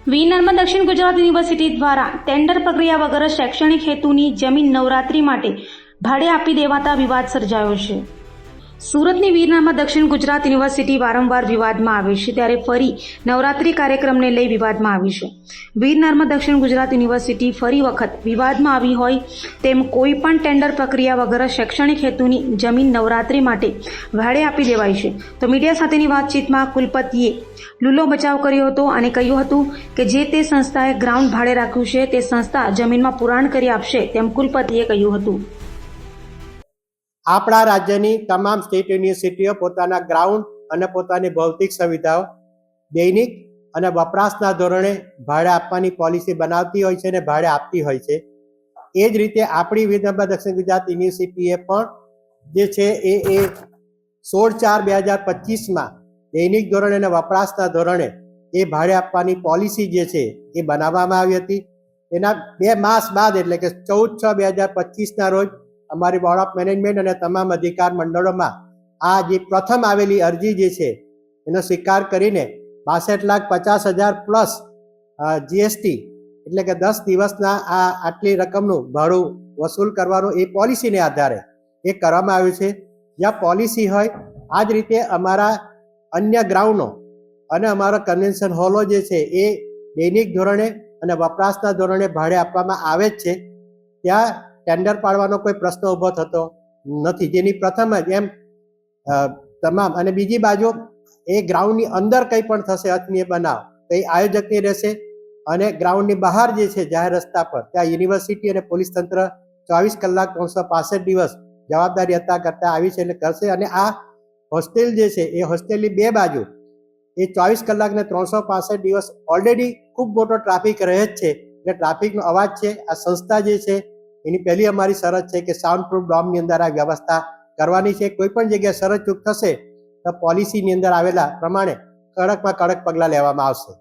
વીર નર્મદ દક્ષિણ ગુજરાત યુનિવર્સિટી દ્વારા ટેન્ડર પ્રક્રિયા વગર શૈક્ષણિક હેતુની જમીન નવરાત્રી માટે ભાડે આપી દેવાતા વિવાદ સર્જાયો છે। સુરતની વીર નર્મદ દક્ષિણ ગુજરાત યુનિવર્સિટી વારંવાર વિવાદમાં આવે છે, ત્યારે ફરી નવરાત્રી કાર્યક્રમને લઈ વિવાદમાં આવી છે। વીર નર્મદ દક્ષિણ ગુજરાત યુનિવર્સિટી ફરી વખત વિવાદમાં આવી હોય તેમ કોઈ પણ ટેન્ડર પ્રક્રિયા વગર શૈક્ષણિક હેતુની જમીન નવરાત્રી માટે ભાડે આપી દેવાય છે। તો મીડિયા સાથેની વાતચીતમાં કુલપતિએ લૂલો બચાવ કર્યો હતો અને કહ્યું હતું કે જે તે સંસ્થાએ ગ્રાઉન્ડ ભાડે રાખ્યું છે તે સંસ્થા જમીનમાં પુરાણ કરી આપશે તેમ કુલપતિએ કહ્યું હતું। આપણા રાજ્યની તમામ સ્ટેટ યુનિવર્સિટીઓ પોતાના ગ્રાઉન્ડ અને પોતાની ભૌતિક સુવિધાઓ દૈનિક અને વપરાશના ધોરણે ભાડે આપવાની પોલિસી બનાવતી હોય છે અને ભાડે આપતી હોય છે। એ જ રીતે આપણી વીર નર્મદ દક્ષિણ ગુજરાત યુનિવર્સિટીએ પણ જે છે એ 16/4/2025 દૈનિક ધોરણે અને વપરાશના ધોરણે એ ભાડે આપવાની પોલિસી જે છે એ બનાવવામાં આવી હતી। એના 2 માસ બાદ એટલે કે 14/6/2025 રોજ અમારી બોર્ડ ઓફ મેનેજમેન્ટ અને તમામ અધિકાર મંડળોમાં આ જે પ્રથમ આવેલી અરજી જે છે એનો સ્વીકાર કરીને 62,50,000 પ્લસ જીએસટી એટલે કે 10 દિવસના આ આટલી રકમનું ભાડું વસૂલ કરવાનું એ પોલિસીને આધારે એ કરવામાં આવ્યું છે। જ્યાં પોલિસી હોય આ જ રીતે અમારા અન્ય ગ્રાઉન્ડો અને અમારા કન્વેન્શન હોલો જે છે એ દૈનિક ધોરણે અને વપરાશના ધોરણે ભાડે આપવામાં આવે જ છે। ત્યાં ટેન્ડર પાડવાનો કોઈ પ્રશ્ન ઊભો થતો નથી, જેની પ્રથમ જ એમ તમામ। અને બીજી બાજુ એ ગ્રાઉન્ડની અંદર કંઈ પણ થશે અનિયમિત બનાવ તો એ આયોજકની રહેશે અને ગ્રાઉન્ડની બહાર જે છે જાહેર રસ્તા પર ત્યાં યુનિવર્સિટી અને પોલીસ તંત્ર 24 કલાક 365 દિવસ જવાબદારી હતા કરતા આવી છે એટલે કરશે। અને આ હોસ્ટેલ જે છે એ હોસ્ટેલની 2 બાજુ એ 24 કલાક ને 365 દિવસ ઓલરેડી ખૂબ મોટો ટ્રાફિક રહે જ છે એટલે ટ્રાફિકનો અવાજ છે। આ સંસ્થા જે છે એની પહેલી અમારી શરત છે કે સાઉન્ડ પ્રૂફ ડોમની અંદર આ વ્યવસ્થા કરવાની છે। કોઈ પણ જગ્યાએ શરત ચૂક થશે તો પોલિસીની અંદર આવેલા પ્રમાણે કડકમાં કડક પગલાં લેવામાં આવશે।